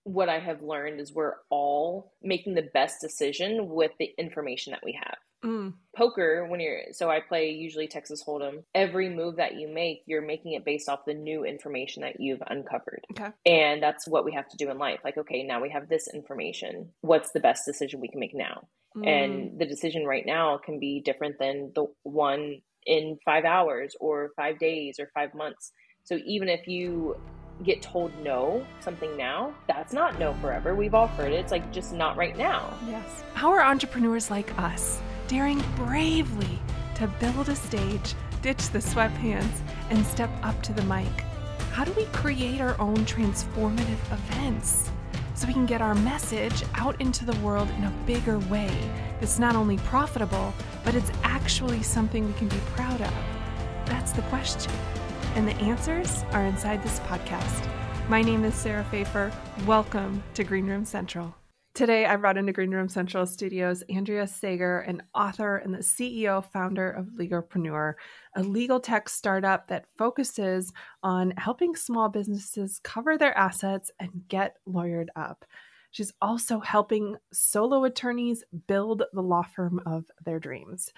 what I have learned is we're all making the best decision with the information that we have. Mm. Poker, so I play usually Texas Hold'em. Every move that you make, you're making it based off the new information that you've uncovered. Okay. And that's what we have to do in life. Like, okay, now we have this information. What's the best decision we can make now? Mm. And the decision right now can be different than the one in 5 hours or 5 days or 5 months. So even if you get told no something now, that's not no forever. We've all heard it. It's like, just not right now. Yes. How are entrepreneurs like us daring bravely to build a stage, ditch the sweatpants, and step up to the mic? How do we create our own transformative events so we can get our message out into the world in a bigger way that's not only profitable, but it's actually something we can be proud of? That's the question. And the answers are inside this podcast. My name is Sarah Pfeiffer. Welcome to Green Room Central. Today, I brought into Green Room Central Studios Andrea Sager, an author and the CEO founder of Legalpreneur, a legal tech startup that focuses on helping small businesses cover their assets and get lawyered up. She's also helping solo attorneys build the law firm of their dreams.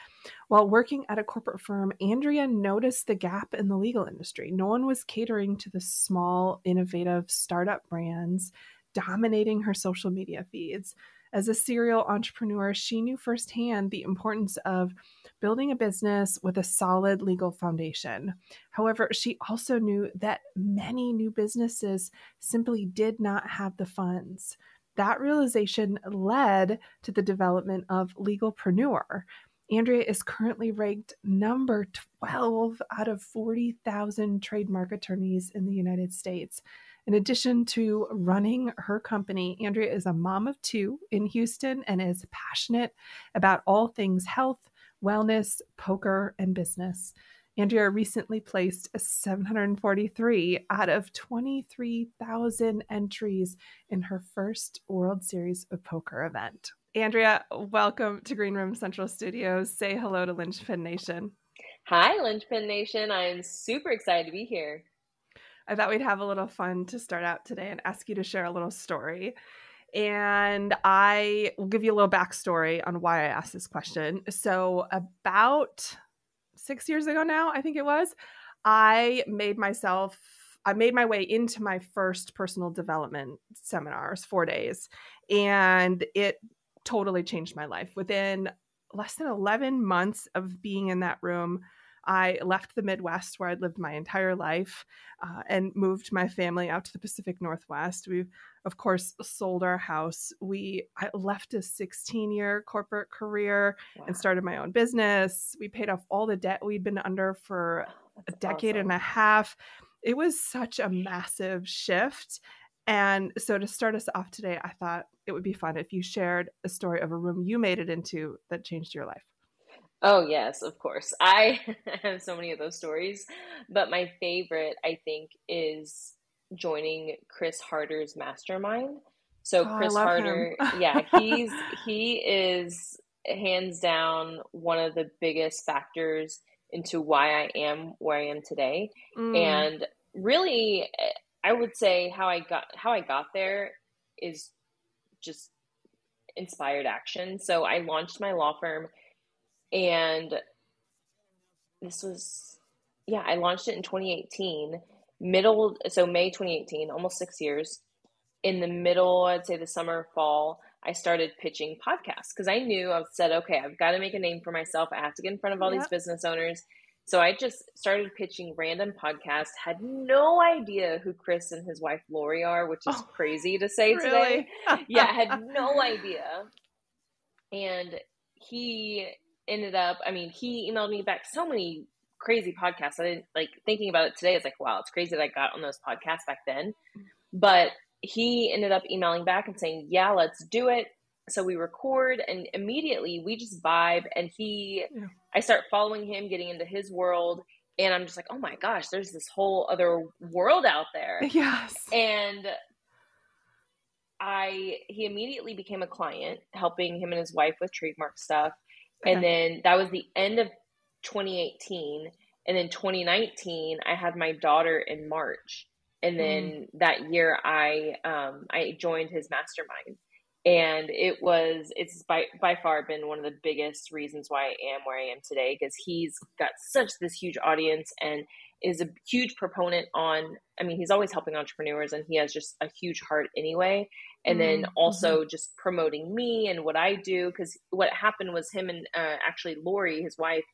While working at a corporate firm, Andrea noticed the gap in the legal industry. No one was catering to the small, innovative startup brands dominating her social media feeds. As a serial entrepreneur, she knew firsthand the importance of building a business with a solid legal foundation. However, she also knew that many new businesses simply did not have the funds. That realization led to the development of Legalpreneur. Andrea is currently ranked number 12 out of 40,000 trademark attorneys in the United States. In addition to running her company, Andrea is a mom of two in Houston and is passionate about all things health, wellness, poker, and business. Andrea recently placed 743 out of 23,000 entries in her first World Series of Poker event. Andrea, welcome to Green Room Central Studios. Say hello to Linchpin Nation. Hi, Linchpin Nation. I am super excited to be here. I thought we'd have a little fun to start out today and ask you to share a little story. And I will give you a little backstory on why I asked this question. So about 6 years ago now, I think it was, I made my way into my first personal development seminars, 4 days, and it totally changed my life. Within less than 11 months of being in that room, I left the Midwest where I'd lived my entire life and moved my family out to the Pacific Northwest. We, of course, sold our house. I left a 16-year corporate career and started my own business. We paid off all the debt we'd been under for a decade and a half. It was such a massive shift. And so to start us off today, I thought it would be fun if you shared a story of a room you made it into that changed your life. Oh, yes, of course. I have so many of those stories, but my favorite, I think, is joining Chris Harder's mastermind. So Chris Harder, he is hands down one of the biggest factors into why I am where I am today. And really, I would say how I got there is just inspired action. So I launched my law firm. And I launched it in 2018, May 2018, almost 6 years. In the middle, I'd say the summer, fall, I started pitching podcasts because I said, okay, I've got to make a name for myself. I have to get in front of all these business owners. So I just started pitching random podcasts, had no idea who Chris and his wife, Lori, are, which is crazy to say today. Yeah, I had no idea. And he emailed me back so many crazy podcasts. I didn't thinking about it today. It's like, wow, it's crazy that I got on those podcasts back then. But he ended up emailing back and saying, yeah, let's do it. So we record and immediately we just vibe. And I start following him, getting into his world. And I'm just like, oh my gosh, there's this whole other world out there. Yes. And he immediately became a client, helping him and his wife with trademark stuff. And then that was the end of 2018. And then 2019, I had my daughter in March. And then that year I joined his mastermind, and it's by far been one of the biggest reasons why I am where I am today, because he's got such this huge audience and is a huge proponent on, I mean, he's always helping entrepreneurs, and he has just a huge heart anyway. And then also just promoting me and what I do. Because what happened was him and actually Lori, his wife,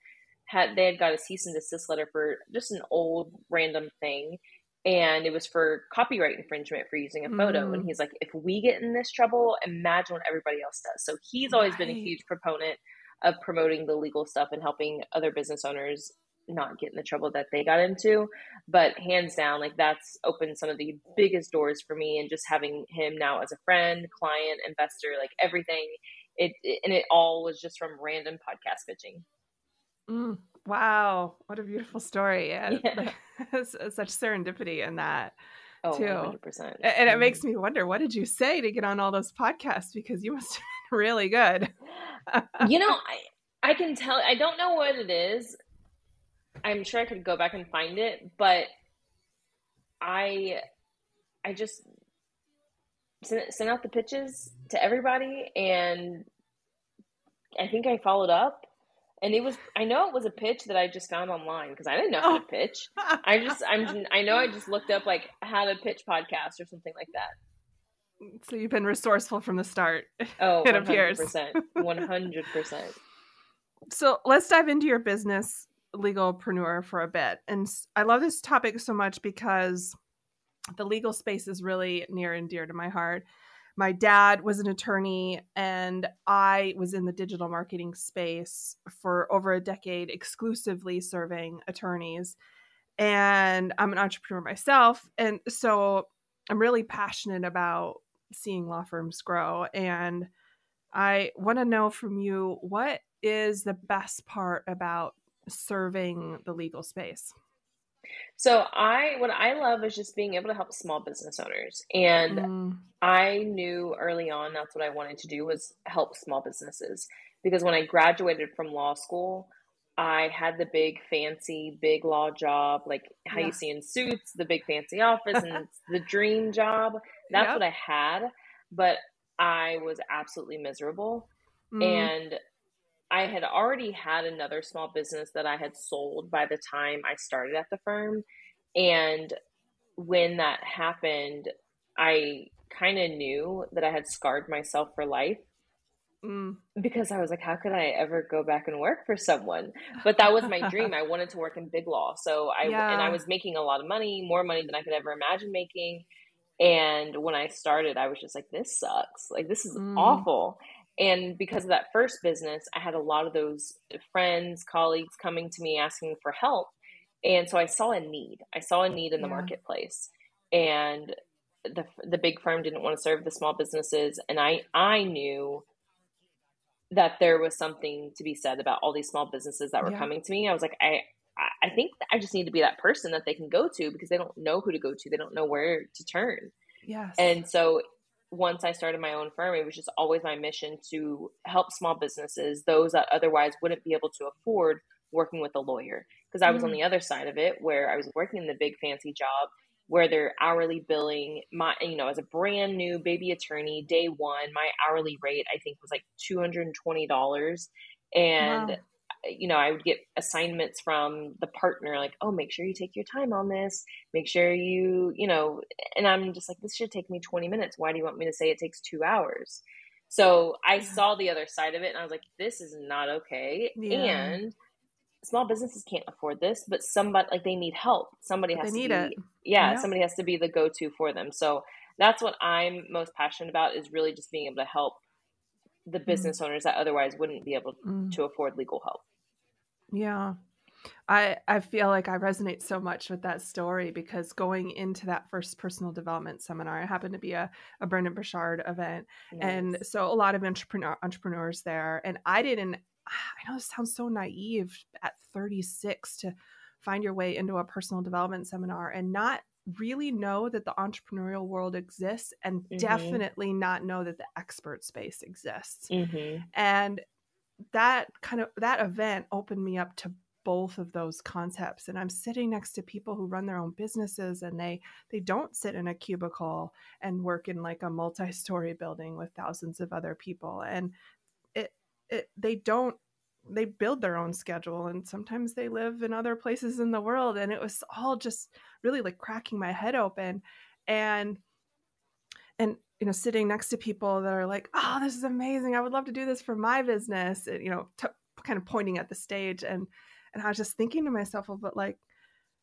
they had got a cease and desist letter for just an old random thing. And it was for copyright infringement for using a photo. And he's like, if we get in this trouble, imagine what everybody else does. So he's always been a huge proponent of promoting the legal stuff and helping other business owners not get in the trouble that they got into. But hands down, like, that's opened some of the biggest doors for me. And just having him now as a friend, client, investor, like everything, it all was just from random podcast pitching. Wow. What a beautiful story. And such serendipity in that too. 100%. And it makes me wonder, what did you say to get on all those podcasts? Because you must have been really good. I can tell, I don't know what it is. I'm sure I could go back and find it, but I just sent out the pitches to everybody, and I think I followed up, and I know it was a pitch that I just found online, because I didn't know how to pitch. I know I just looked up like how to pitch podcast or something like that. So you've been resourceful from the start. Oh, it 100%, appears 100%. So let's dive into your business, legalpreneur, for a bit. And I love this topic so much because the legal space is really near and dear to my heart. My dad was an attorney, and I was in the digital marketing space for over a decade, exclusively serving attorneys. And I'm an entrepreneur myself. And so I'm really passionate about seeing law firms grow. And I want to know from you, what is the best part about serving the legal space? So what I love is just being able to help small business owners. And I knew early on that's what I wanted to do, was help small businesses. Because when I graduated from law school, I had the big law job, like how you see in Suits, the big fancy office, and it's the dream job. That's what I had. But I was absolutely miserable. And I had already had another small business that I had sold by the time I started at the firm. And when that happened, I kind of knew that I had scarred myself for life, because I was like, how could I ever go back and work for someone? But that was my dream. I wanted to work in big law. So and I was making a lot of money, more money than I could ever imagine making. And when I started, I was just like, this sucks. Like, this is awful. And because of that first business, I had a lot of those friends, colleagues coming to me asking for help. And so I saw a need. In the marketplace. And the big firm didn't want to serve the small businesses. And I knew that there was something to be said about all these small businesses that were coming to me. I was like, I think I just need to be that person that they can go to, because they don't know who to go to. They don't know where to turn. Yes. And so once I started my own firm, it was just always my mission to help small businesses, those that otherwise wouldn't be able to afford working with a lawyer. Because I was on the other side of it, where I was working in the big fancy job, where they're hourly billing. As a brand new baby attorney, day one, my hourly rate, I think, was like $220. And I would get assignments from the partner, like, oh, make sure you take your time on this. Make sure and I'm just like, this should take me 20 minutes. Why do you want me to say it takes 2 hours? So I saw the other side of it, and I was like, this is not okay. Yeah. And small businesses can't afford this, but somebody, like, they need help. Somebody has to be the go-to for them. So that's what I'm most passionate about, is really just being able to help the business owners that otherwise wouldn't be able to afford legal help. Yeah. I feel like I resonate so much with that story, because going into that first personal development seminar, I happened to be a Brendan Burchard event. Nice. And so a lot of entrepreneurs there. And I know this sounds so naive at 36 to find your way into a personal development seminar and not really know that the entrepreneurial world exists, and definitely not know that the expert space exists. And that event opened me up to both of those concepts. And I'm sitting next to people who run their own businesses, and they don't sit in a cubicle and work in like a multi-story building with thousands of other people. And they build their own schedule, and sometimes they live in other places in the world. And it was all just really like cracking my head open. And sitting next to people that are like, oh, this is amazing, I would love to do this for my business, and, kind of pointing at the stage. And I was just thinking to myself, well, but like,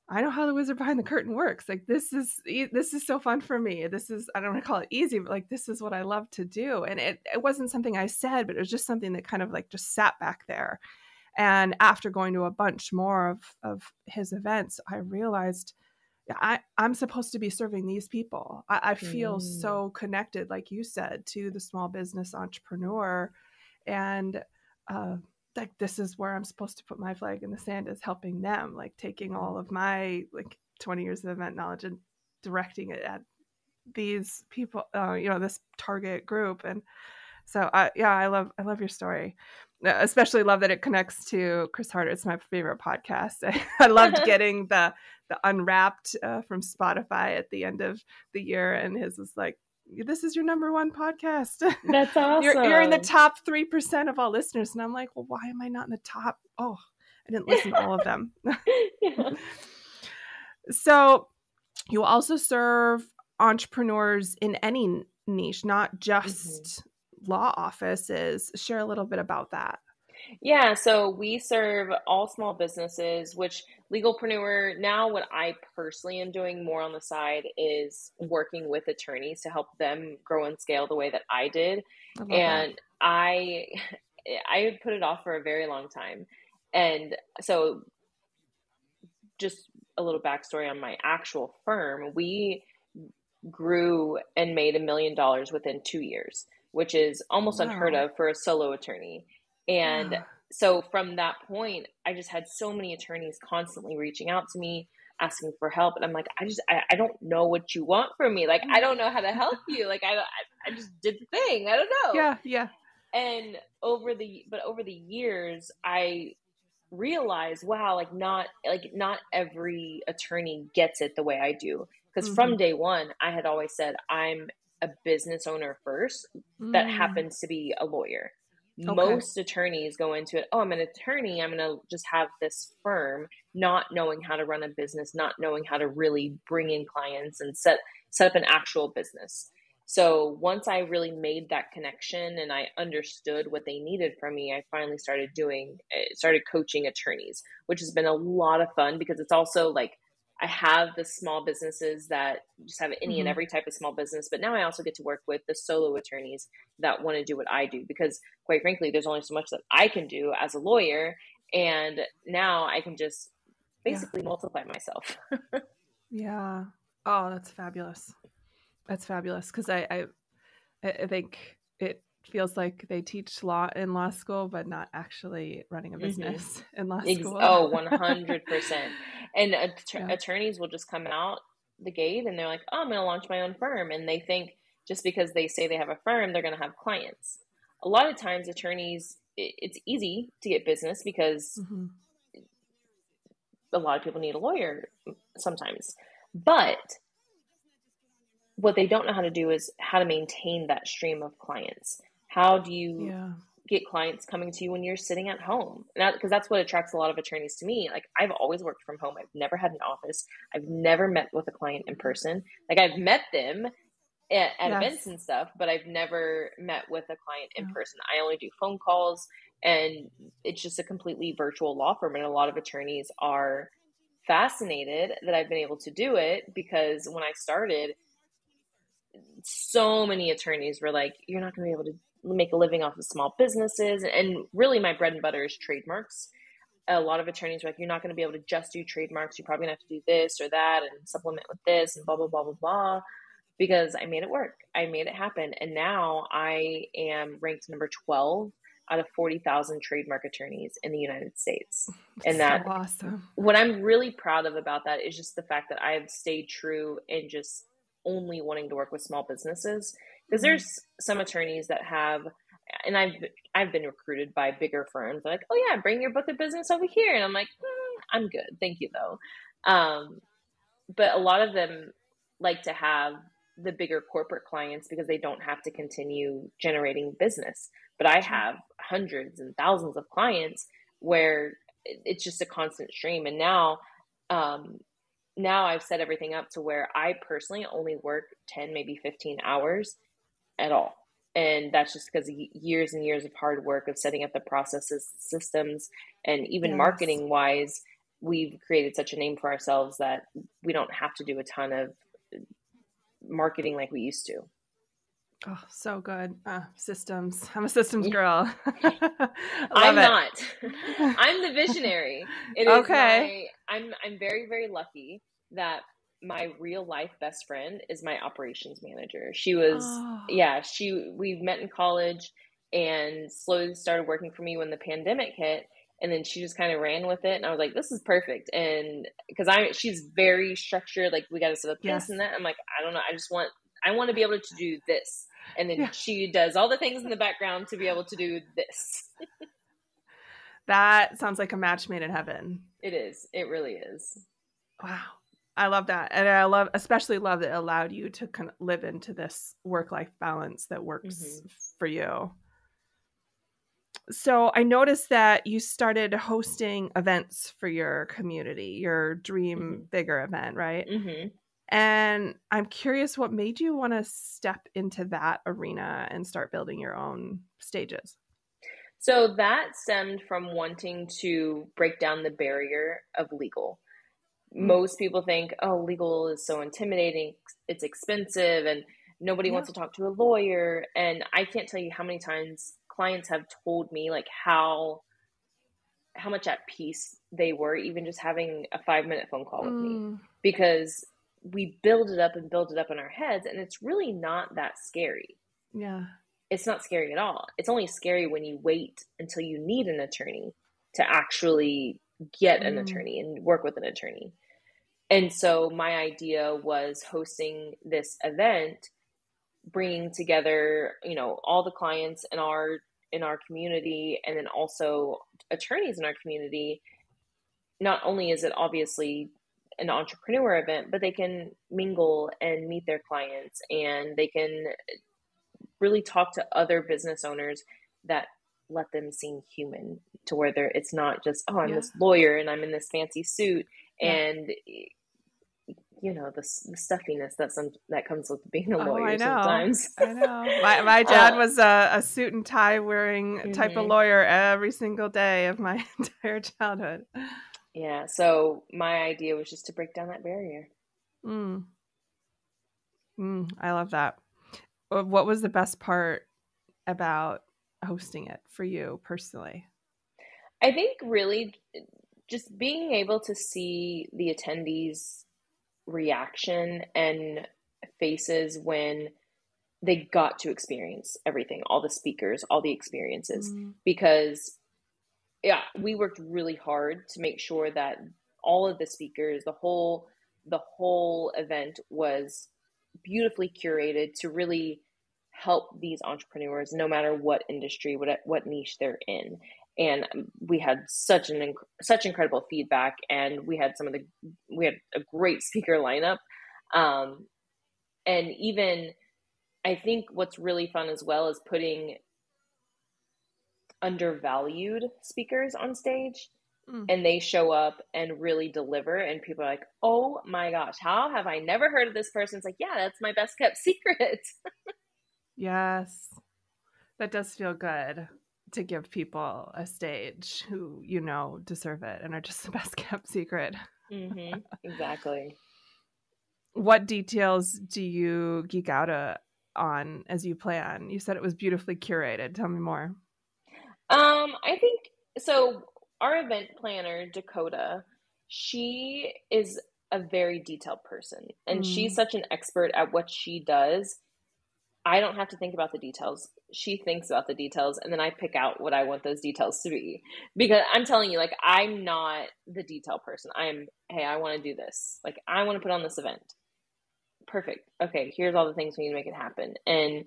I know how the wizard behind the curtain works. Like, this is so fun for me. I don't want to call it easy, but like, this is what I love to do. And it wasn't something I said, but it was just something that kind of like just sat back there. And after going to a bunch more of his events, I realized I'm supposed to be serving these people. I feel so connected, like you said, to the small business entrepreneur. And like, this is where I'm supposed to put my flag in the sand, is helping them, like taking all of my like 20 years of event knowledge and directing it at these people, this target group. And so I love your story. I especially love that it connects to Chris Harder. It's my favorite podcast. I loved getting the Unwrapped from Spotify at the end of the year, and his was like, this is your number one podcast. That's awesome. You're in the top 3% of all listeners. And I'm like, well, why am I not in the top? Oh, I didn't listen to all of them. Yeah. So you also serve entrepreneurs in any niche, not just law offices. Share a little bit about that. Yeah, so we serve all small businesses, which legalpreneur, now what I personally am doing more on the side is working with attorneys to help them grow and scale the way that I did. And that. I had put it off for a very long time. And so just a little backstory on my actual firm, we grew and made $1 million within 2 years, which is almost unheard of for a solo attorney. And so from that point, I just had so many attorneys constantly reaching out to me, asking for help. And I'm like, I don't know what you want from me. Like, I don't know how to help you. Like, I just did the thing. I don't know. Yeah. And over the years, I realized, wow, not every attorney gets it the way I do. Because from day one, I had always said, I'm a business owner first that happens to be a lawyer. Okay. Most attorneys go into it, oh, I'm an attorney, I'm going to just have this firm, not knowing how to run a business, not knowing how to really bring in clients and set up an actual business. So once I really made that connection and I understood what they needed from me, I finally started coaching attorneys, which has been a lot of fun, because it's also like, I have the small businesses that just have any and every type of small business, but now I also get to work with the solo attorneys that want to do what I do, because quite frankly, there's only so much that I can do as a lawyer. And now I can just basically multiply myself. Yeah. Oh, that's fabulous. That's fabulous. Cause I think it feels like they teach law in law school, but not actually running a business in law school. Oh, 100%. And attorneys will just come out the gate and they're like, oh, I'm going to launch my own firm. And they think just because they say they have a firm, they're going to have clients. A lot of times attorneys, it's easy to get business because a lot of people need a lawyer sometimes. But what they don't know how to do is how to maintain that stream of clients. How do you get clients coming to you when you're sitting at home? Because that's what attracts a lot of attorneys to me. Like, I've always worked from home. I've never had an office. I've never met with a client in person. Like, I've met them at events and stuff, but I've never met with a client in person. I only do phone calls, and it's just a completely virtual law firm. And a lot of attorneys are fascinated that I've been able to do it, because when I started, so many attorneys were like, you're not going to be able to make a living off of small businesses. And really my bread and butter is trademarks. A lot of attorneys are like, you're not going to be able to just do trademarks. You're probably going to have to do this or that and supplement with this and blah, blah, blah, blah, blah. Because I made it work. I made it happen. And now I am ranked number 12 out of 40,000 trademark attorneys in the United States. And that's so awesome. What I'm really proud of about that is just the fact that I've stayed true and just only wanting to work with small businesses. Because there's some attorneys that have, and I've been recruited by bigger firms. They're like, oh yeah, bring your book of business over here. And I'm like, I'm good. Thank you though. But a lot of them like to have the bigger corporate clients because they don't have to continue generating business. But I have hundreds and thousands of clients where it's just a constant stream. And now I've set everything up to where I personally only work 10, maybe 15 hours at all. And that's just because of years and years of hard work of setting up the processes, systems, and even marketing wise, we've created such a name for ourselves that we don't have to do a ton of marketing like we used to. Oh, so good. Systems. I'm a systems girl. I'm not. I'm the visionary. It is okay. I'm very, very lucky that my real life best friend is my operations manager. She was, we met in college and slowly started working for me when the pandemic hit. And then she just kind of ran with it. And I was like, this is perfect. And because she's very structured, like we got to set up this and that. I'm like, I don't know. I want to be able to do this. And then she does all the things in the background to be able to do this. That sounds like a match made in heaven. It is. It really is. Wow. I love that. And especially love that it allowed you to kind of live into this work-life balance that works for you. So I noticed that you started hosting events for your community, your Dream Bigger event, right? Mm-hmm. And I'm curious what made you want to step into that arena and start building your own stages? So that stemmed from wanting to break down the barrier of legal. Most people think, oh, legal is so intimidating, it's expensive, and nobody wants to talk to a lawyer. And I can't tell you how many times clients have told me like how much at peace they were even just having a 5-minute phone call with me, because we build it up in our heads, and it's really not that scary. Yeah. It's not scary at all. It's only scary when you wait until you need an attorney to actually get an attorney and work with an attorney. And so my idea was hosting this event, bringing together, all the clients in our community, and then also attorneys in our community. Not only is it obviously an entrepreneur event, but they can mingle and meet their clients, and they can really talk to other business owners that let them seem human, to where it's not just, oh, I'm this lawyer and I'm in this fancy suit and the stuffiness that comes with being a lawyer sometimes. I know. My dad was a suit and tie wearing type of lawyer every single day of my entire childhood. Yeah. So my idea was just to break down that barrier. I love that. What was the best part about hosting it for you personally? I think really just being able to see the attendees' reaction and faces when they got to experience everything, all the speakers, all the experiences, because we worked really hard to make sure that all of the speakers, the whole event was beautifully curated to really help these entrepreneurs, no matter what industry, what niche they're in. And we had such incredible feedback, and we had a great speaker lineup. And even I think what's really fun as well is putting undervalued speakers on stage, and they show up and really deliver, and people are like, oh my gosh, how have I never heard of this person? It's like, yeah, that's my best kept secret. Yes, that does feel good to give people a stage who deserve it and are just the best kept secret. Exactly. What details do you geek out on as you plan? You said it was beautifully curated. Tell me more. I think so. Our event planner, Dakota, she is a very detailed person, and she's such an expert at what she does. I don't have to think about the details. She thinks about the details, and then I pick out what I want those details to be. Because I'm telling you, like, I'm not the detail person. Hey, I want to do this. Like, I want to put on this event. Perfect. Okay, here's all the things we need to make it happen. And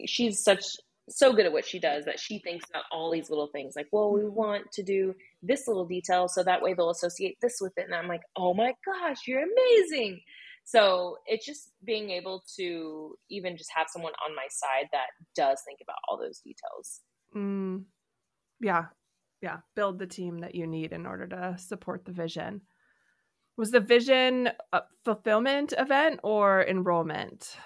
she's such so good at what she does that she thinks about all these little things like, well, we want to do this little detail so that way they'll associate this with it. And I'm like, oh my gosh, you're amazing. So it's just being able to even just have someone on my side that does think about all those details. Yeah. Yeah. Build the team that you need in order to support the vision. Was the vision a fulfillment event or enrollment?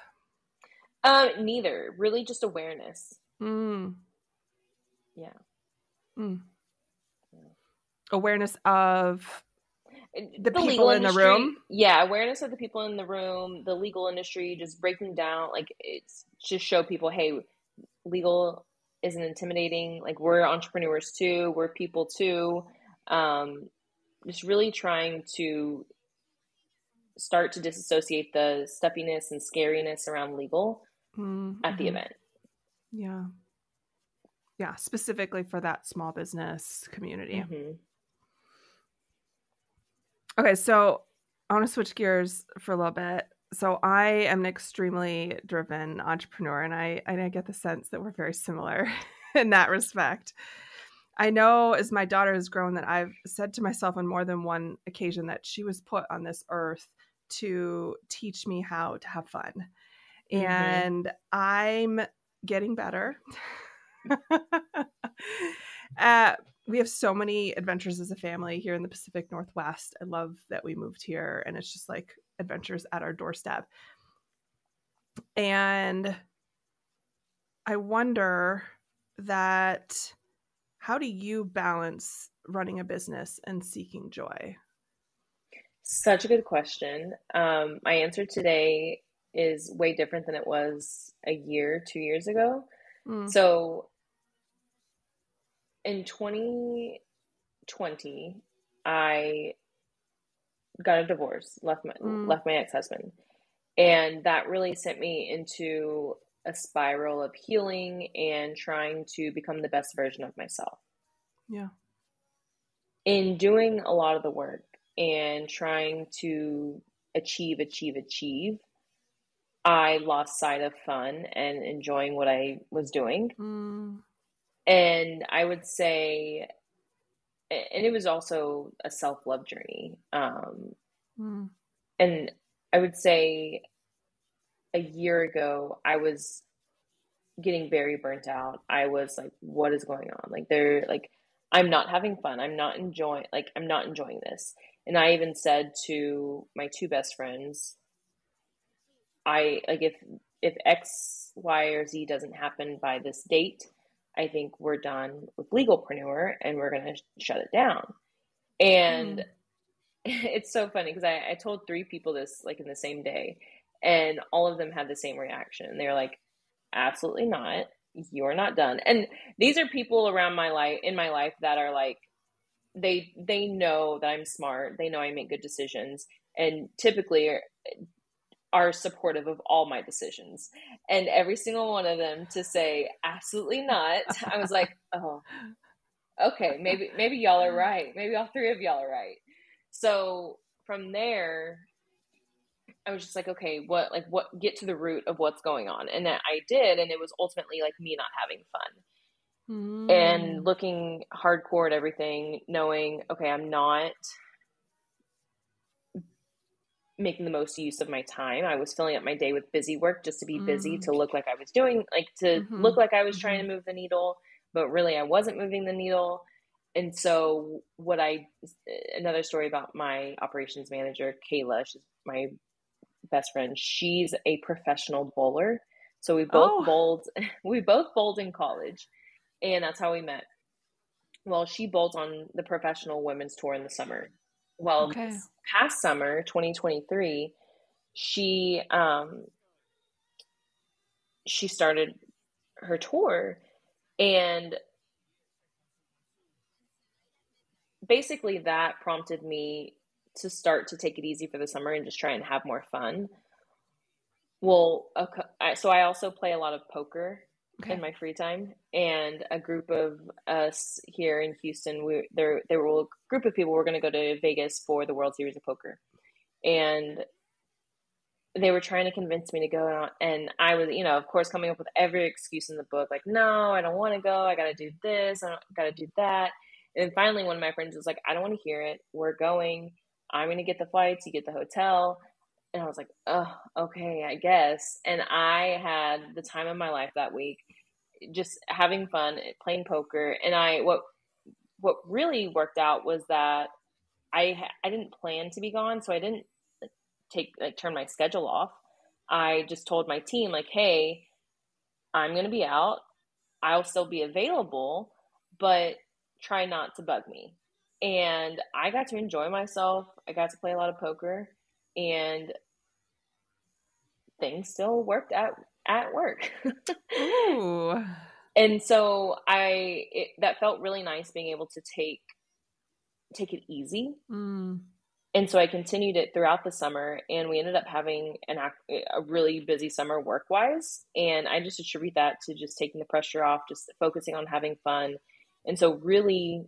Neither. Really just awareness. Yeah. Yeah. Awareness of the people legal in industry, the room. Yeah, awareness of the people in the room, the legal industry, just breaking down, like, it's just show people, hey, legal isn't intimidating. Like, we're entrepreneurs too, we're people too. Just really trying to start to disassociate the stuffiness and scariness around legal at the event. Yeah. Yeah, specifically for that small business community. Okay, so I want to switch gears for a little bit. So I am an extremely driven entrepreneur, and I get the sense that we're very similar in that respect. I know as my daughter has grown that I've said to myself on more than one occasion that she was put on this earth to teach me how to have fun. And I'm getting better. We have so many adventures as a family here in the Pacific Northwest. I love that we moved here, and it's just like adventures at our doorstep. And I wonder that, how do you balance running a business and seeking joy? Such a good question. My answer today is way different than it was a year, 2 years ago. So in 2020, I got a divorce, left my ex-husband. And that really sent me into a spiral of healing and trying to become the best version of myself. Yeah. In doing a lot of the work and trying to achieve, I lost sight of fun and enjoying what I was doing. And I would say, and it was also a self-love journey. And I would say a year ago, I was getting very burnt out. I was like, what is going on? I'm not having fun. I'm not enjoying this. And I even said to my two best friends, if X, Y, or Z doesn't happen by this date, I think we're done with Legalpreneur and we're going to shut it down. And it's so funny because I told 3 people this like in the same day, and all of them had the same reaction. They're like, absolutely not. You're not done. And these are people in my life that are like, they know that I'm smart. They know I make good decisions, and typically are supportive of all my decisions. And every single one of them to say absolutely not, I was like, oh, okay, maybe y'all are right. Maybe all 3 of y'all are right. So from there, I was just like, okay, what get to the root of what's going on. And I did, and it was ultimately like me not having fun. And looking hardcore at everything, knowing, okay, I'm not making the most use of my time. I was filling up my day with busy work just to be busy, to look like I was doing, look like I was trying to move the needle, but really I wasn't moving the needle. And so another story about my operations manager, Kayla, she's my best friend. She's a professional bowler. So we both bowled in college, and that's how we met. Well, she bowls on the professional women's tour in the summer. Well, this past summer, 2023, she started her tour, and basically that prompted me to start to take it easy for the summer and just try and have more fun. Well, so I also play a lot of poker in my free time, and a group of us here in Houston, there were a group of people. We're going to go to Vegas for the World Series of Poker, and they were trying to convince me to go out, and I was, of course, coming up with every excuse in the book, like, no, I don't want to go. I got to do this. I got to do that. And then finally, one of my friends was like, I don't want to hear it. We're going. I'm going to get the flights. You get the hotel. And I was like, oh, okay, I guess. And I had the time of my life that week, just having fun, playing poker. And what really worked out was that I didn't plan to be gone, so I didn't turn my schedule off. I just told my team, like, hey, I'm going to be out. I'll still be available, but try not to bug me. And I got to enjoy myself. I got to play a lot of poker, and things still worked at work. Ooh. And so that felt really nice, being able to take it easy. And so I continued it throughout the summer, and we ended up having a really busy summer work-wise. And I just attribute that to just taking the pressure off, just focusing on having fun. And so really,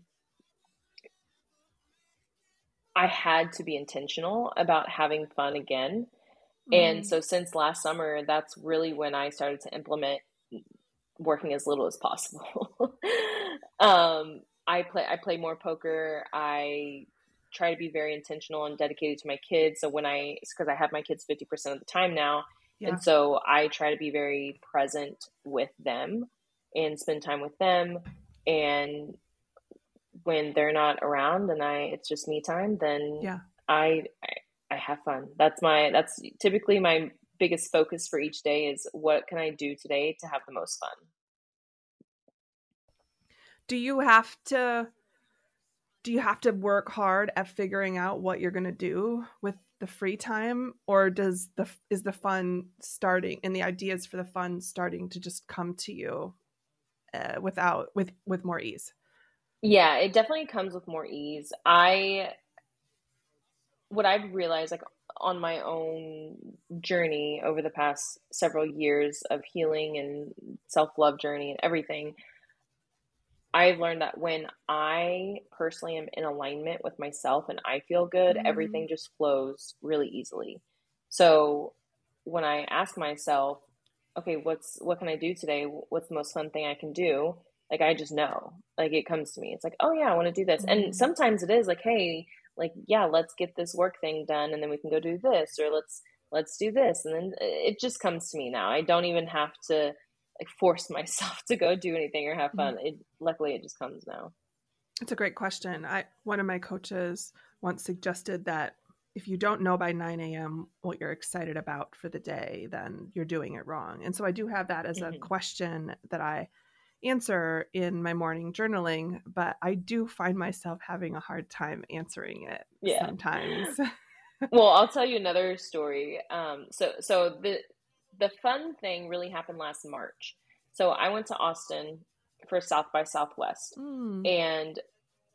I had to be intentional about having fun again. And so since last summer, that's really when I started to implement working as little as possible. I play more poker. I try to be very intentional and dedicated to my kids. So because I have my kids 50% of the time now. Yeah. And so I try to be very present with them and spend time with them. And when they're not around and it's just me time, then I have fun. That's typically my biggest focus for each day is, what can I do today to have the most fun? Do you have to work hard at figuring out what you're going to do with the free time, or is the fun starting and the ideas for the fun starting to just come to you with more ease? Yeah, it definitely comes with more ease. What I've realized, like, on my own journey over the past several years of healing and self-love journey and everything, I've learned that when I personally am in alignment with myself and I feel good, everything just flows really easily. So when I ask myself, okay, what can I do today? What's the most fun thing I can do? Like, I just know, like, it comes to me. It's like, oh yeah, I want to do this. And sometimes it is like, hey, like, yeah, let's get this work thing done, and then we can go do this, or let's do this. And then it just comes to me now. I don't even have to force myself to go do anything or have fun. Luckily it just comes now. It's a great question. One of my coaches once suggested that if you don't know by 9 a.m. what you're excited about for the day, then you're doing it wrong. And so I do have that as a question that I answer in my morning journaling, but I do find myself having a hard time answering it sometimes. Well, I'll tell you another story. So the fun thing really happened last March. So I went to Austin for South by Southwest, and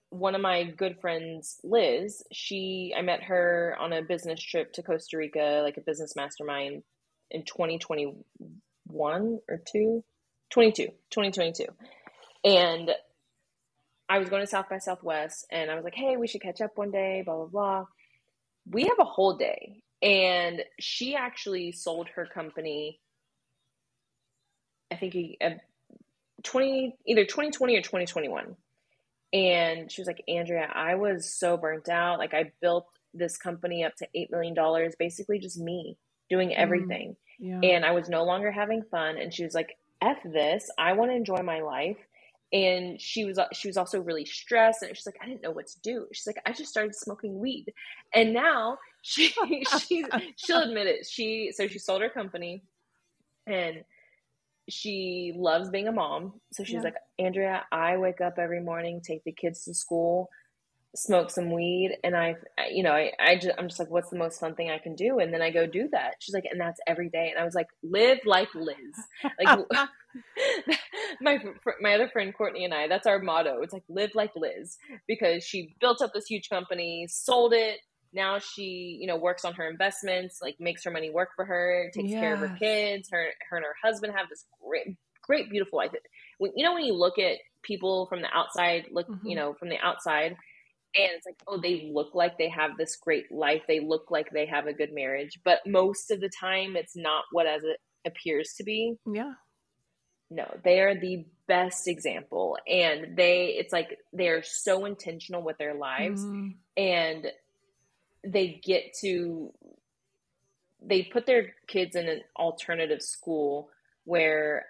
one of my good friends, Liz, I met her on a business trip to Costa Rica, like a business mastermind in 2021 or 2022. And I was going to South by Southwest, and I was like, hey, we should catch up one day, blah, blah, blah. We have a whole day. And she actually sold her company, I think either 2020 or 2021. And she was like, Andrea, I was so burnt out. Like, I built this company up to $8 million, basically just me doing everything. And I was no longer having fun. And she was like, F this, I want to enjoy my life. And she was also really stressed, and she's like, I didn't know what to do. She's like, I just started smoking weed. And now she'll admit it. She sold her company, and she loves being a mom. So she's like, Andrea, I wake up every morning, take the kids to school, smoke some weed, and I'm just like, what's the most fun thing I can do? And then I go do that. She's like, and that's every day. And I was like, live like Liz. Like, my other friend Courtney and I, that's our motto. It's like, live like Liz, because she built up this huge company, sold it. Now she, works on her investments, like, makes her money work for her, takes care of her kids. Her and her husband have this great, beautiful life. When you look at people from the outside, from the outside, And it's like, oh, they look like they have this great life. They look like they have a good marriage. But most of the time, it's not what as it appears to be. Yeah. No, they are the best example. And it's like they're so intentional with their lives. And they put their kids in an alternative school where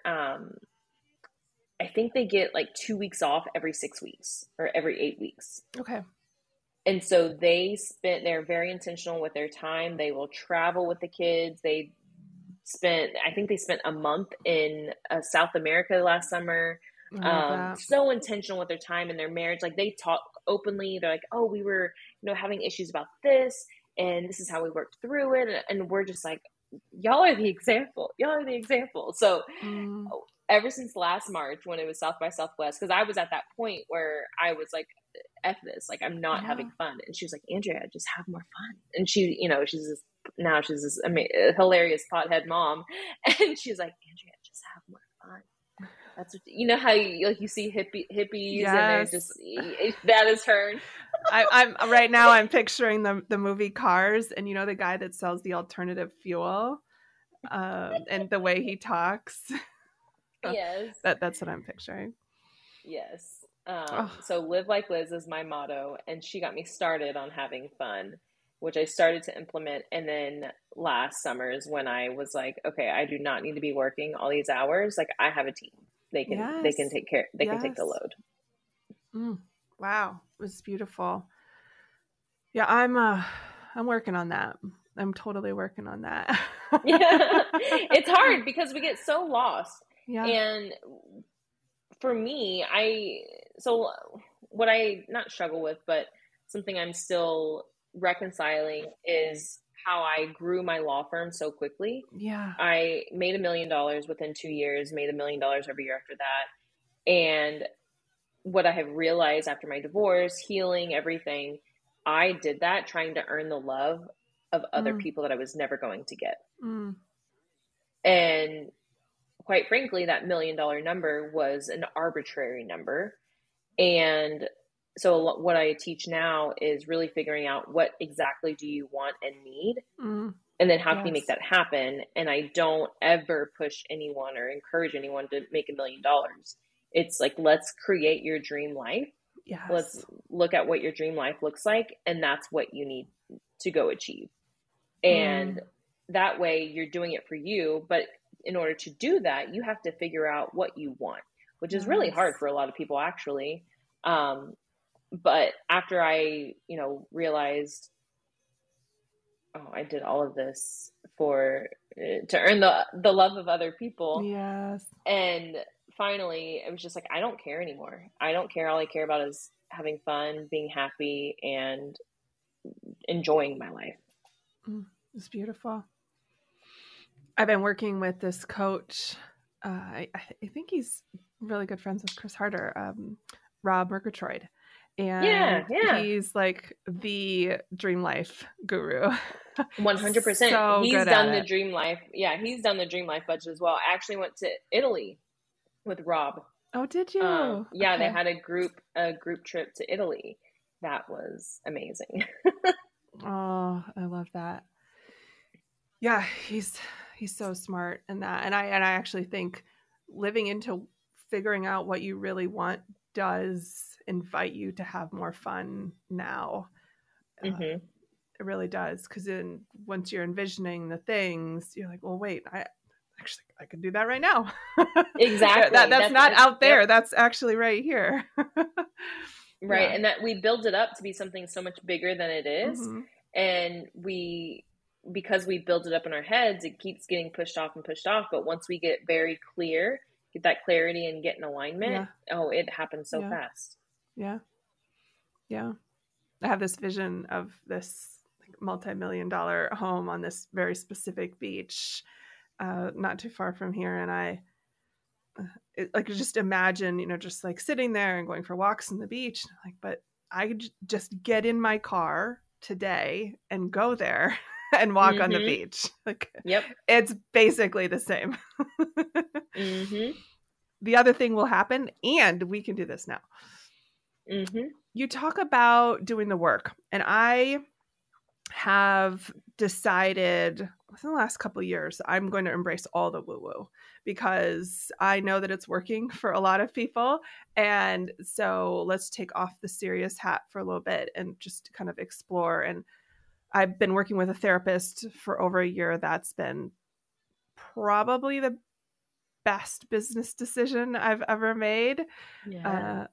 I think they get like 2 weeks off every 6 weeks or every 8 weeks. Okay. And so they're very intentional with their time. They will travel with the kids. I think they spent a month in South America last summer. So intentional with their time and their marriage. Like they talk openly. They're like, oh, we were, having issues about this, and this is how we worked through it. And we're just like, y'all are the example. Y'all are the example. So ever since last March when it was South by Southwest, because I was at that point where I was like, F this, like I'm not having fun. And she was like, Andrea, just have more fun. And she's this hilarious pothead mom. And she's like, Andrea, just have more fun. That's what, how you see hippies and they're just, that is her. I'm right now I'm picturing the movie Cars, and the guy that sells the alternative fuel, and the way he talks. Yes. That's what I'm picturing. Yes. So live like Liz is my motto, and she got me started on having fun, which I started to implement. And then last summer is when I was like, okay, I do not need to be working all these hours. Like I have a team. They can take care. They can take the load. Wow. It was beautiful. Yeah. I'm working on that. I'm totally working on that. Yeah. It's hard because we get so lost. Yeah. And for me, what I not struggle with, but something I'm still reconciling is how I grew my law firm so quickly. Yeah. I made $1 million within 2 years, made $1 million every year after that. And what I have realized after my divorce, healing, everything, I did that trying to earn the love of other people that I was never going to get. And quite frankly, that $1 million number was an arbitrary number. And so what I teach now is really figuring out what exactly do you want and need, and then how can you make that happen? And I don't ever push anyone or encourage anyone to make $1 million. It's like, let's create your dream life. Yes. Let's look at what your dream life looks like, and that's what you need to go achieve. And that way you're doing it for you. But in order to do that, you have to figure out what you want, which is really hard for a lot of people, actually. But after I, realized, I did all of this to earn the love of other people. Yes. And finally, it was just like, I don't care anymore. I don't care. All I care about is having fun, being happy, and enjoying my life. It's beautiful. I've been working with this coach. I think he's really good friends with Chris Harder, Rob Murgatroyd. And he's like the dream life guru. 100%. So he's good done at the it. dream life. Yeah, he's done the dream life budget as well. I actually went to Italy with Rob. Oh, did you? Yeah, okay. They had a group trip to Italy. That was amazing. Oh, I love that. Yeah, he's so smart in that. And I actually think living into figuring out what you really want does invite you to have more fun now. It really does. Because then once you're envisioning the things, you're like, well, wait, I could do that right now. Exactly. that's not out there. Yep. That's actually right here. Right. Yeah. And that we build it up to be something so much bigger than it is. And because we build it up in our heads, it keeps getting pushed off. But once we get very clear, get that clarity and get in alignment, it happens so fast. Yeah. Yeah. I have this vision of this multi-million-dollar home on this very specific beach, not too far from here. And I just imagine, just like sitting there and going for walks on the beach. But I could just get in my car today and go there and walk on the beach. It's basically the same. The other thing will happen, and we can do this now. you talk about doing the work, and I have decided within the last couple of years, I'm going to embrace all the woo-woo because I know that it's working for a lot of people. And so let's take off the serious hat for a little bit and just kind of explore. And I've been working with a therapist for over a year. That's been probably the best business decision I've ever made,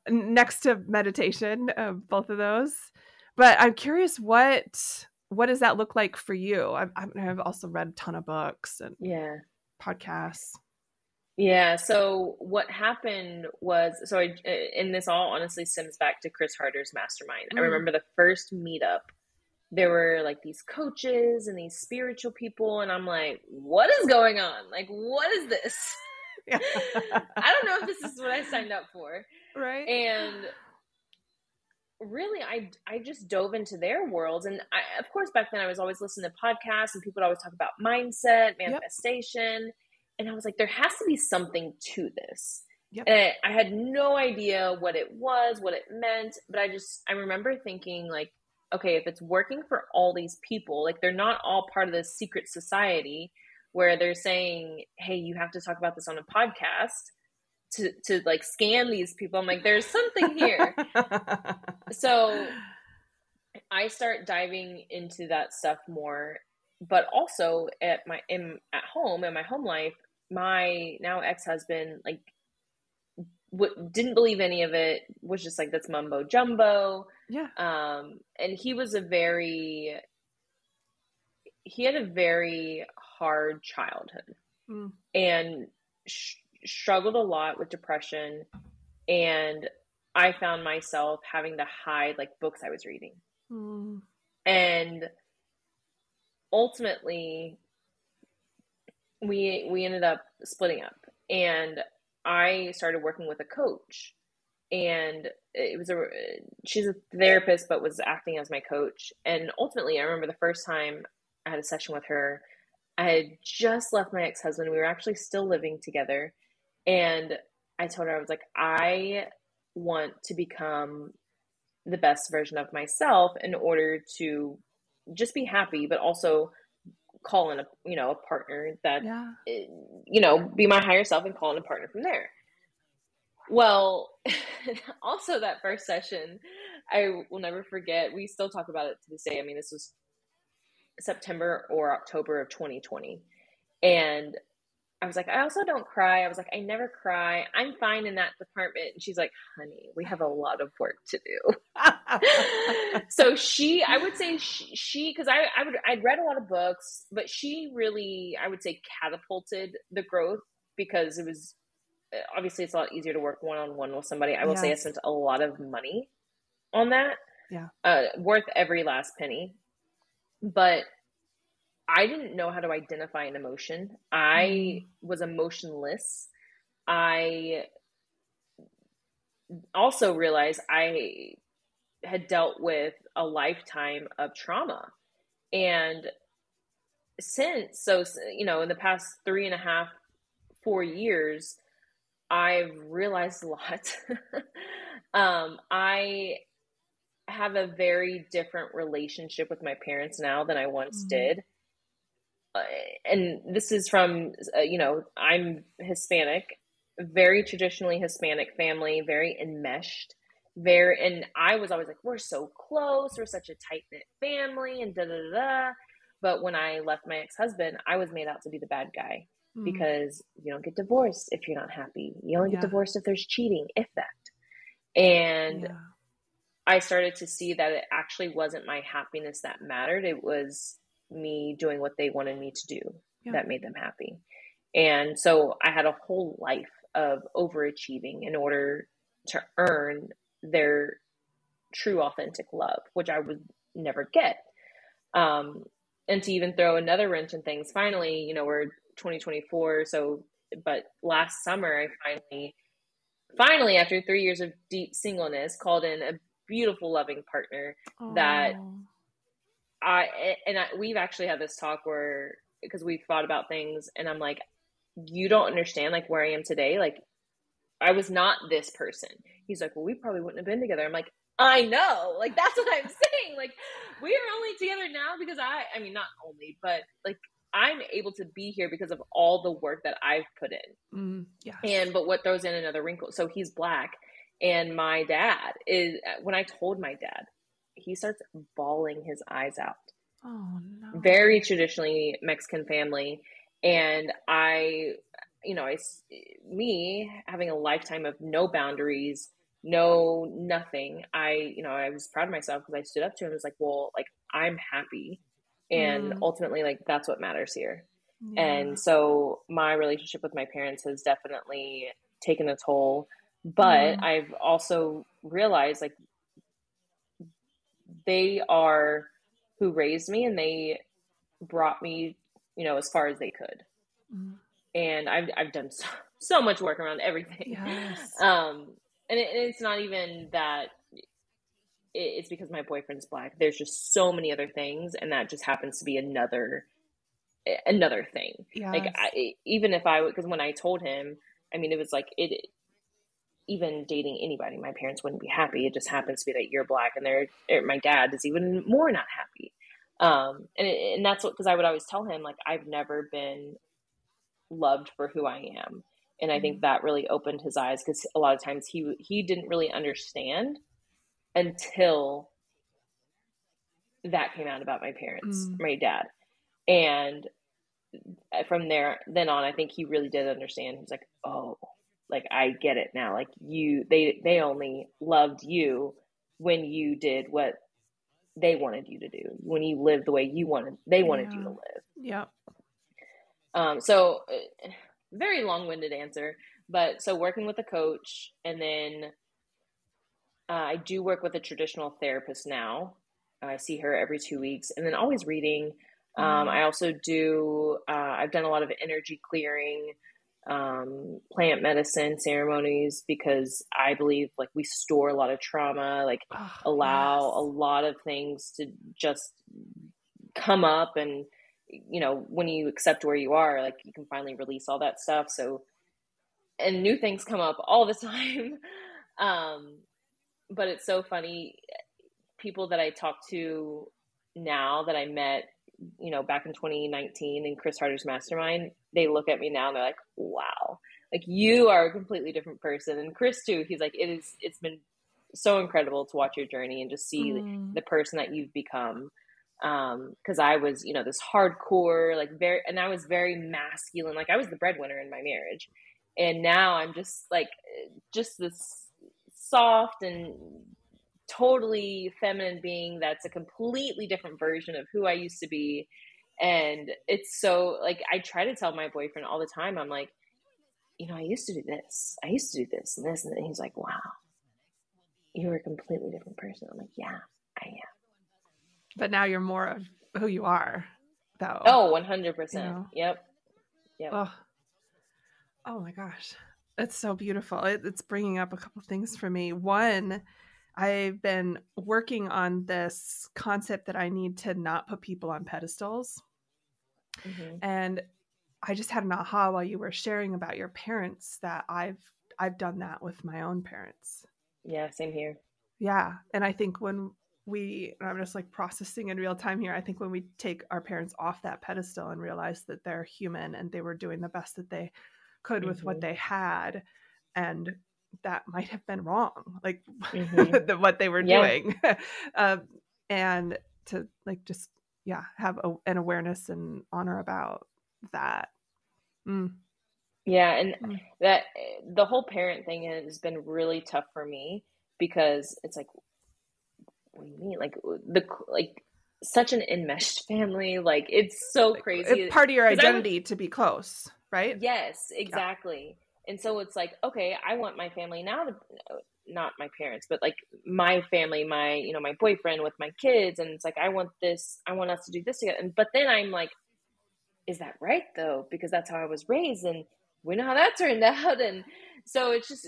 next to meditation, both of those. But I'm curious, what does that look like for you? I've also read a ton of books and podcasts. Yeah. So what happened was, and this all honestly stems back to Chris Harder's mastermind. I remember the first meetup, there were like these coaches and these spiritual people. And I'm like, what is going on? Like, what is this? I don't know if this is what I signed up for. Right. And really, I just dove into their worlds. And of course, back then I was always listening to podcasts and people would always talk about mindset, manifestation. Yep. And I was like, there has to be something to this. Yep. And I had no idea what it was, what it meant. But I remember thinking like, okay, if it's working for all these people, like they're not all part of this secret society where they're saying, hey, you have to talk about this on a podcast to like scam these people. I'm like, there's something here. So I start diving into that stuff more, but also at my home life, my now ex-husband, like didn't believe any of it, was just like, that's mumbo jumbo. Yeah. And he had a very hard childhood and struggled a lot with depression. And I found myself having to hide like books I was reading. And ultimately we ended up splitting up, and I started working with a coach, and she's a therapist, but was acting as my coach. And ultimately I remember the first time I had a session with her, I had just left my ex-husband. We were actually still living together. And I told her, I was like, I want to become the best version of myself in order to just be happy, but also call in a partner that, be my higher self and call in a partner from there. Well, also that first session, I will never forget. We still talk about it to this day. I mean, this was September or October of 2020. And I was like, I also don't cry. I was like, I never cry. I'm fine in that department. And she's like, honey, we have a lot of work to do. So I would say because I'd read a lot of books, but she really, I would say, catapulted the growth, because it was, obviously it's a lot easier to work one-on-one with somebody. I will say I spent a lot of money on that. Yeah. Worth every last penny. But I didn't know how to identify an emotion. I was emotionless. I also realized I had dealt with a lifetime of trauma. And in the past 3.5, 4 years, I've realized a lot. I have a very different relationship with my parents now than I once did. And this is from, I'm Hispanic, very traditionally Hispanic family, very enmeshed, and I was always like, we're so close, we're such a tight-knit family, and da-da-da-da. But when I left my ex-husband, I was made out to be the bad guy, because you don't get divorced if you're not happy. You only get divorced if there's cheating, if that. And I started to see that it actually wasn't my happiness that mattered. It was me doing what they wanted me to do that made them happy. And so I had a whole life of overachieving in order to earn their true, authentic love, which I would never get. And to even throw another wrench in things, finally, we're 2024. But last summer, I finally, after 3 years of deep singleness, called in a beautiful, loving partner that we've actually had this talk because we've thought about things, and I'm like, you don't understand like where I am today. Like, I was not this person. He's like, well, we probably wouldn't have been together. I'm like, I know. Like, that's what I'm saying. Like, we are only together now because I mean, not only, but like, I'm able to be here because of all the work that I've put in. Yes. But what throws in another wrinkle? So he's Black, and my dad is, when I told my dad, he starts bawling his eyes out. Oh no. Very traditionally Mexican family. And me having a lifetime of no boundaries, no nothing. I was proud of myself because I stood up to him and was like, well, like, I'm happy. And ultimately, like, that's what matters here. Yeah. And so my relationship with my parents has definitely taken a toll. But I've also realized, like, they are who raised me, and they brought me, as far as they could. And I've done so much work around everything. Yes. And it's not even that it's because my boyfriend's Black. There's just so many other things, and that just happens to be another thing. Yes. Like, even if because when I told him, I mean, it was like, even dating anybody, my parents wouldn't be happy. It just happens to be that you're Black, and my dad is even more not happy. And that's because I would always tell him, like, I've never been loved for who I am. And I think that really opened his eyes, because a lot of times he didn't really understand until that came out about my parents, my dad. And from then on, I think he really did understand. He's like, oh, like, I get it now. Like, they only loved you when you did what they wanted you to do, when you lived the way they wanted you to live. Yeah. So very long-winded answer, but so working with a coach, and then I do work with a traditional therapist now. I see her every 2 weeks, and then always reading. I also do, I've done a lot of energy clearing, plant medicine ceremonies, because I believe, like, we store a lot of trauma, like, allow a lot of things to just come up. And, when you accept where you are, like, you can finally release all that stuff. So, and new things come up all the time. But it's so funny. People that I talk to now that I met, back in 2019 in Chris Harder's mastermind, they look at me now and they're like, wow, like, you are a completely different person. And Chris too, he's like, it's been so incredible to watch your journey and just see the person that you've become. Cause I was, this hardcore, like, and I was very masculine. Like, I was the breadwinner in my marriage. And now I'm just this soft and totally feminine being that's a completely different version of who I used to be. And it's so, like, I try to tell my boyfriend all the time, I'm like, I used to do this. I used to do this and this. And then he's like, wow, you're a completely different person. I'm like, yeah, I am. But now you're more of who you are, though. Oh, 100%. Yep. Oh my gosh. It's so beautiful. It's bringing up a couple things for me. One, I've been working on this concept that I need to not put people on pedestals. And I just had an aha while you were sharing about your parents, that I've done that with my own parents. Yeah, same here. Yeah. And I think when I'm just like processing in real time here, I think when we take our parents off that pedestal and realize that they're human and they were doing the best that they could with what they had, and that might have been wrong, like what they were doing, and to, like, just have an awareness and honor about that. Yeah, and that the whole parent thing has been really tough for me, because it's like, what do you mean? Like such an enmeshed family, like, it's so crazy. It's part of your identity to be close, right? Yes, exactly. Yeah. And so it's like, okay, I want my family now to, not my parents, but like my family, my boyfriend with my kids. And it's like, I want us to do this together. But then I'm like, is that right though? Because that's how I was raised, and we know how that turned out. And so it's just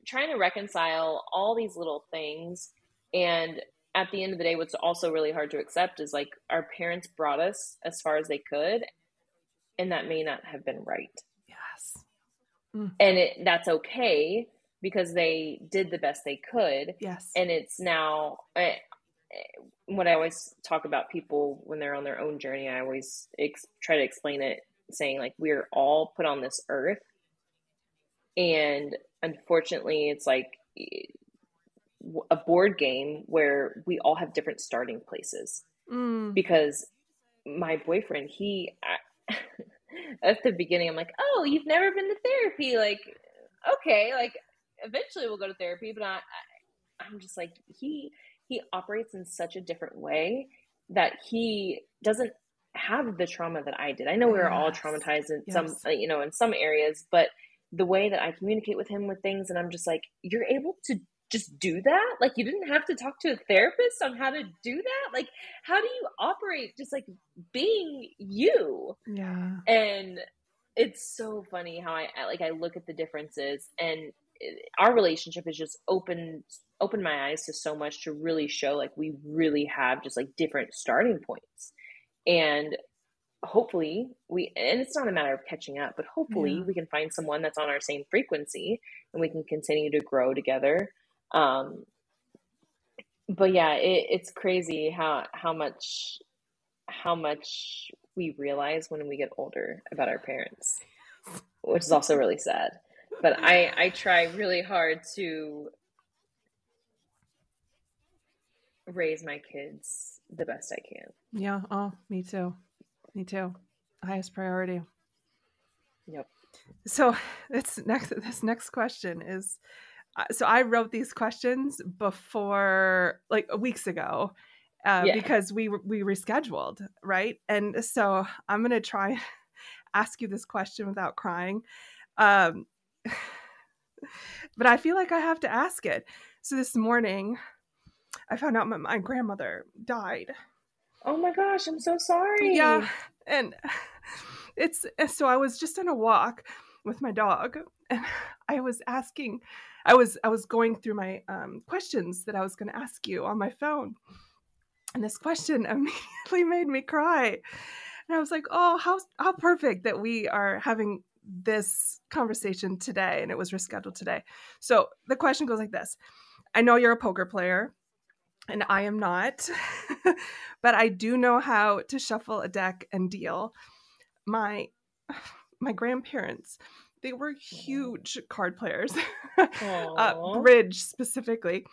trying to reconcile all these little things. And at the end of the day, what's also really hard to accept is, like, our parents brought us as far as they could, and that may not have been right. Yes. And that's okay, because they did the best they could. Yes. And it's now, what I always talk about people when they're on their own journey, I always try to explain it saying like, we're all put on this earth. And unfortunately, it's like a board game where we all have different starting places. Because my boyfriend, at the beginning, I'm like, oh, you've never been to therapy. Like, okay, like eventually we'll go to therapy. But I'm just like, he operates in such a different way that he doesn't have the trauma that I did. I know we were all traumatized in some, in some areas, but the way that I communicate with him with things, and I'm just like, you're able to just do that? Like, you didn't have to talk to a therapist on how to do that? Like, how do you operate just like being you? Yeah. And it's so funny how I look at the differences, and our relationship has just opened my eyes to so much, to really show like we really have just like different starting points. And hopefully and it's not a matter of catching up, but hopefully we can find someone that's on our same frequency and we can continue to grow together. But yeah, it's crazy how much we realize when we get older about our parents, which is also really sad. But I try really hard to raise my kids the best I can. Yeah. Oh, me too. Highest priority. Yep. So this next question is, so I wrote these questions before, like weeks ago, because we rescheduled, right? And so I'm going to try ask you this question without crying. But I feel like I have to ask it. So this morning I found out my grandmother died. Oh my gosh, I'm so sorry. Yeah. And so I was just on a walk with my dog, and I was going through my questions that I was going to ask you on my phone. And this question immediately made me cry. And I was like, oh, how perfect that we are having this conversation today, and it was rescheduled today. So the question goes like this. I know you're a poker player, and I am not, but I do know how to shuffle a deck and deal. My grandparents, they were huge card players, bridge specifically.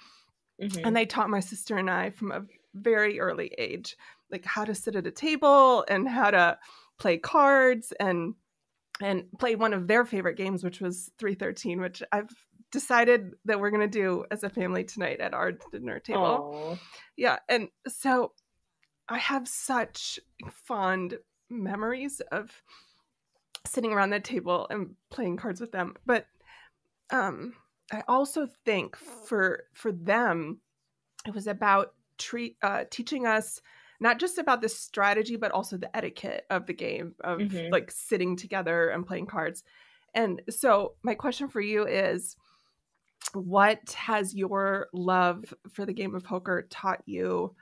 Mm-hmm. And they taught my sister and I from a very early age, like how to sit at a table and how to play cards and play one of their favorite games, which was 313, which I've decided that we're going to do as a family tonight at our dinner table. Aww. Yeah. And so I have such fond memories of sitting around that table and playing cards with them. But I also think for them, it was about teaching us not just about the strategy, but also the etiquette of the game of like sitting together and playing cards. And so my question for you is, what has your love for the game of poker taught you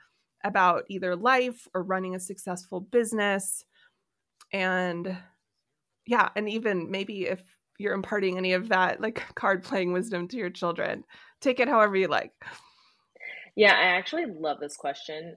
about either life or running a successful business? And yeah, and even maybe if you're imparting any of that like card playing wisdom to your children, take it however you like. Yeah, I actually love this question.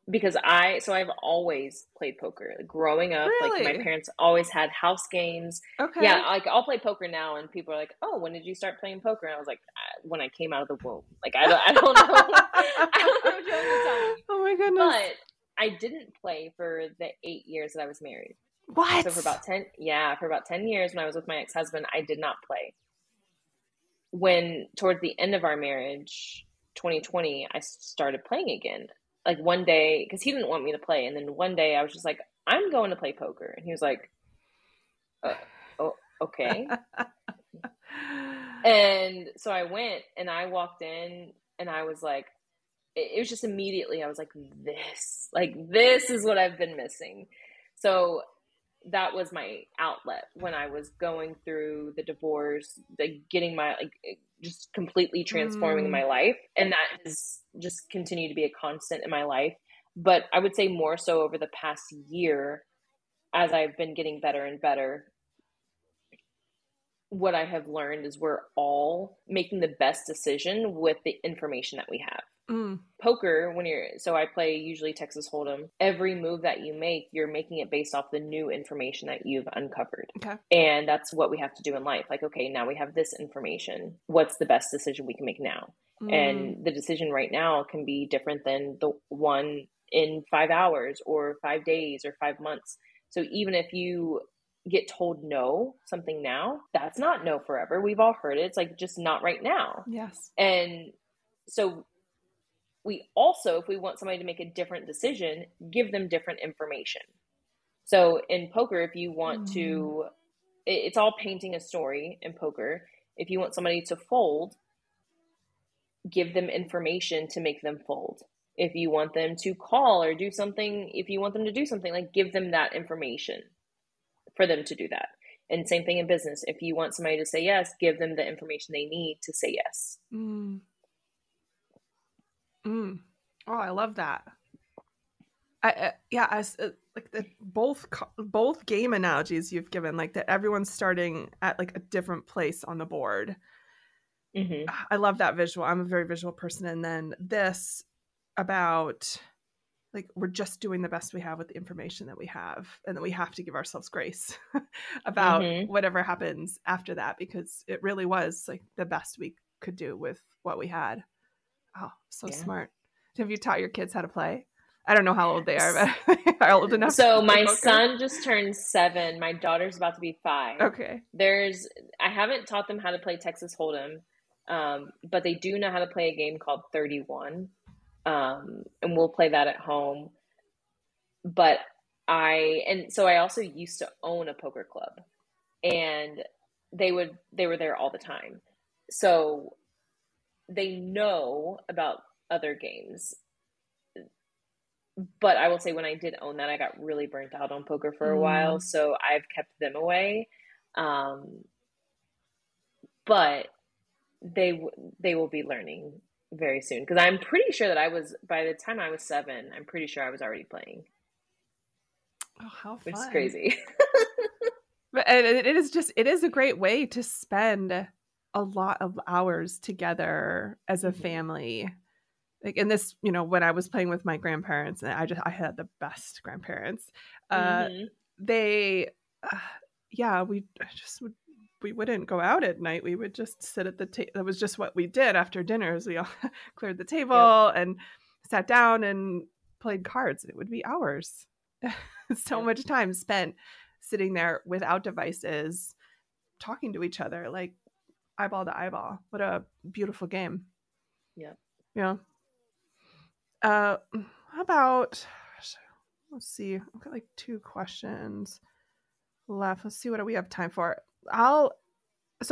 Because I've always played poker growing up. Really? Like my parents always had house games. Okay. Yeah. Like I'll play poker now and people are like, oh, when did you start playing poker? And I was like, when I came out of the womb. Like, I don't know. I don't know what you want to tell me. Oh my goodness. But I didn't play for the 8 years that I was married. What? So for about 10 years when I was with my ex-husband, I did not play. When towards the end of our marriage, 2020, I started playing again. Like one day, because he didn't want me to play. And then one day I was just like, I'm going to play poker. And he was like, oh, okay. And so I went and I walked in and I was like, it was just immediately, I was like, this is what I've been missing. So that was my outlet when I was going through the divorce, like getting my, like, just completely transforming my life. And that has just continued to be a constant in my life. But I would say more so over the past year, as I've been getting better and better, what I have learned is we're all making the best decision with the information that we have. Poker, so I play usually Texas Hold'em. Every move that you make, you're making it based off the new information that you've uncovered. Okay. And that's what we have to do in life. Like, okay, now we have this information. What's the best decision we can make now? And the decision right now can be different than the one in 5 hours or 5 days or 5 months. So even if you get told no something now, that's not no forever. We've all heard it. It's like, just not right now. Yes. And so we also, if we want somebody to make a different decision, give them different information. So in poker, if you want to, it's all painting a story in poker. If you want somebody to fold, give them information to make them fold. If you want them to call or do something, if you want them to do something, like, give them that information for them to do that. And same thing in business. If you want somebody to say yes, give them the information they need to say yes. Oh, I love that. Like both game analogies you've given, like that everyone's starting at like a different place on the board. I love that visual. I'm a very visual person. And then this about like, we're just doing the best we have with the information that we have, and that we have to give ourselves grace about whatever happens after that, because it really was like the best we could do with what we had. Oh, so smart. Have you taught your kids how to play? I don't know how old they are, but are old enough. So my son just turned 7. My daughter's about to be 5. Okay. I haven't taught them how to play Texas Hold'em, but they do know how to play a game called 31. And we'll play that at home. But I also used to own a poker club, and they were there all the time. So they know about other games. But I will say, when I did own that, I got really burnt out on poker for a while. So I've kept them away. But they will be learning very soon, because I'm pretty sure that by the time I was 7, I'm pretty sure I was already playing. Oh, how fun. Which is crazy. But it is a great way to spend a lot of hours together as a family. Like in this, when I was playing with my grandparents, and I had the best grandparents. We wouldn't go out at night. We would just sit at the table. That was just what we did after dinners. We all cleared the table and sat down and played cards. It would be hours. So much time spent sitting there without devices, talking to each other, like eyeball to eyeball. What a beautiful game. Yeah. Yeah. How about, let's see, I've got like 2 questions left. Let's see what we have time for. So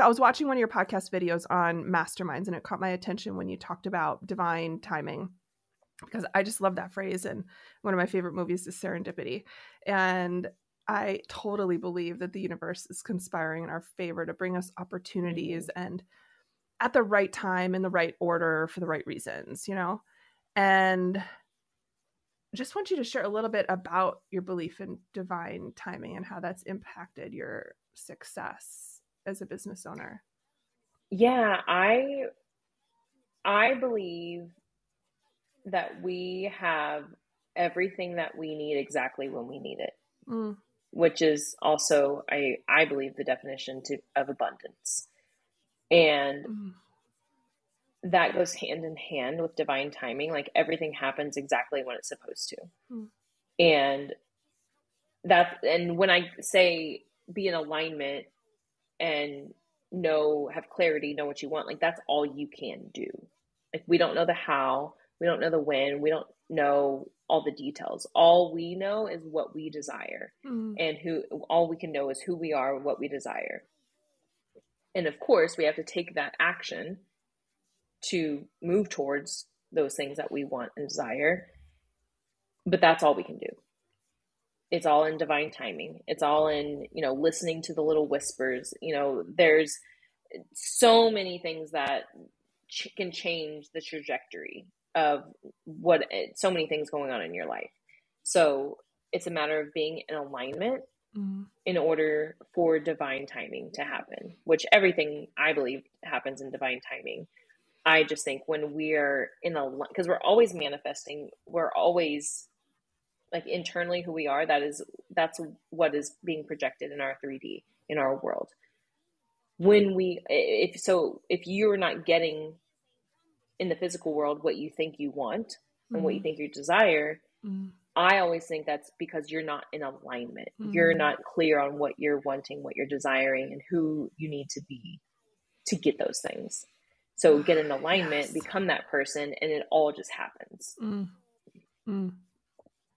I was watching one of your podcast videos on masterminds, and it caught my attention when you talked about divine timing, because I just love that phrase. And one of my favorite movies is Serendipity. And I totally believe that the universe is conspiring in our favor to bring us opportunities and at the right time, in the right order, for the right reasons, And just want you to share a little bit about your belief in divine timing and how that's impacted your success as a business owner. Yeah, I believe that we have everything that we need exactly when we need it, which is also, I believe, the definition of abundance. And that goes hand in hand with divine timing. Like, everything happens exactly when it's supposed to. And when I say be in alignment and have clarity, know what you want, like, that's all you can do. Like, we don't know the how, we don't know the when, we don't know all the details. All we know is what we desire, and all we can know is who we are, what we desire. And of course, we have to take that action to move towards those things that we want and desire. But that's all we can do. It's all in divine timing. It's all in, listening to the little whispers. There's so many things that can change the trajectory of so many things going on in your life. So it's a matter of being in alignment in order for divine timing to happen, which everything I believe happens in divine timing. I just think when we're because we're always manifesting, we're always like internally who we are, that's what is being projected in our 3D, in our world. If you're not getting in the physical world what you think you want and what you think you desire, I always think that's because you're not in alignment. You're not clear on what you're wanting, what you're desiring, and who you need to be to get those things. So get in alignment, become that person, and it all just happens.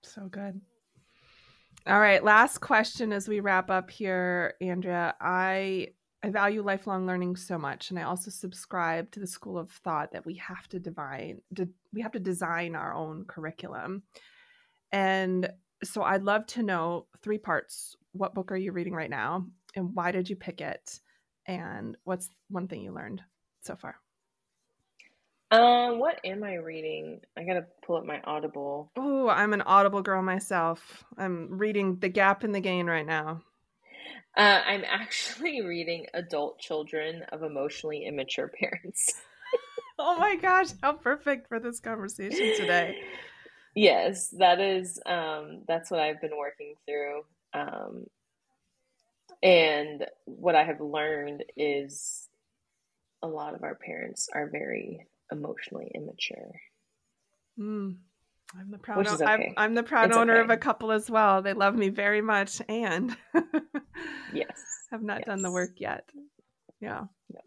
So good. All right. Last question as we wrap up here, Andrea. I value lifelong learning so much. And I also subscribe to the school of thought that we have to design our own curriculum. And so I'd love to know 3 parts. What book are you reading right now? And why did you pick it? And what's one thing you learned so far? What am I reading? I got to pull up my Audible. Oh, I'm an Audible girl myself. I'm reading The Gap and the Gain right now. I'm actually reading Adult Children of Emotionally Immature Parents. Oh my gosh, how perfect for this conversation today. Yes, that's what I've been working through. And what I have learned is a lot of our parents are very emotionally immature. I'm the proud, okay. I'm the proud owner of a couple as well. They love me very much and yes, have not done the work yet. Yeah. Yep.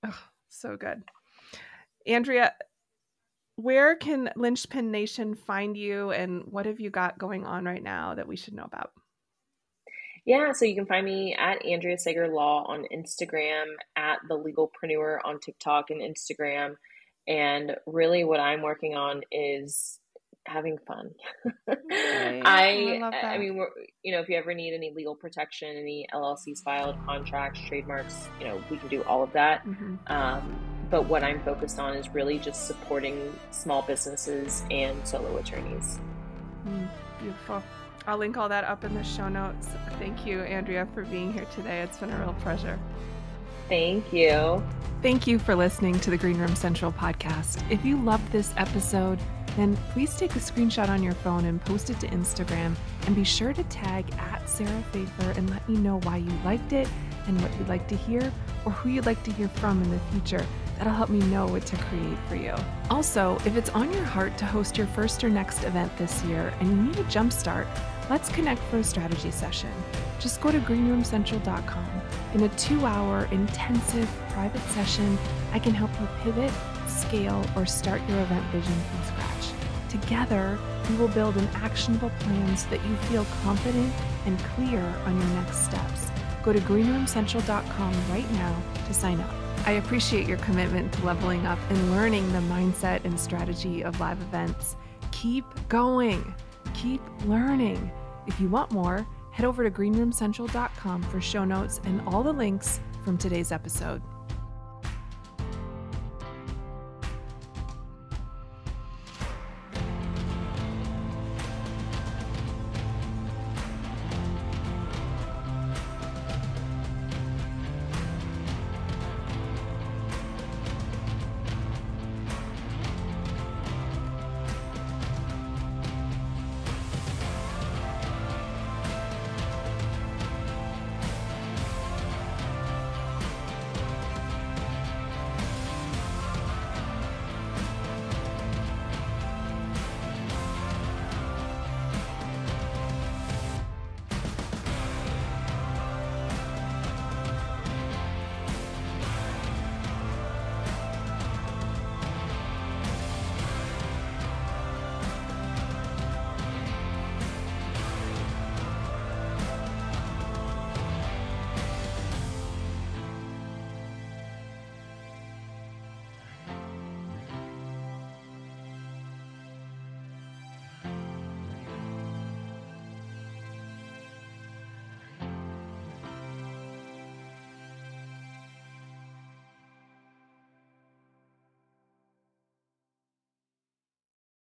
Oh, so good. Andrea, where can Linchpin Nation find you, and what have you got going on right now that we should know about? Yeah, so you can find me at Andrea Sager Law on Instagram, at The Legalpreneur on TikTok and Instagram. And really what I'm working on is having fun. Okay. I love that. I mean, if you ever need any legal protection, any LLCs filed, contracts, trademarks, we can do all of that. But what I'm focused on is really just supporting small businesses and solo attorneys. Beautiful. I'll link all that up in the show notes. Thank you, Andrea, for being here today. It's been a real pleasure. Thank you. Thank you for listening to the Green Room Central podcast. If you loved this episode, then please take a screenshot on your phone and post it to Instagram, and be sure to tag at Sarah Pfeiffer and let me know why you liked it and what you'd like to hear or who you'd like to hear from in the future. That'll help me know what to create for you. Also, if it's on your heart to host your first or next event this year and you need a jumpstart, let's connect for a strategy session. Just go to greenroomcentral.com. In a 2-hour intensive private session, I can help you pivot, scale, or start your event vision from scratch. Together, we will build an actionable plan so that you feel confident and clear on your next steps. Go to greenroomcentral.com right now to sign up. I appreciate your commitment to leveling up and learning the mindset and strategy of live events. Keep going. Keep learning. If you want more, head over to greenroomcentral.com for show notes and all the links from today's episode.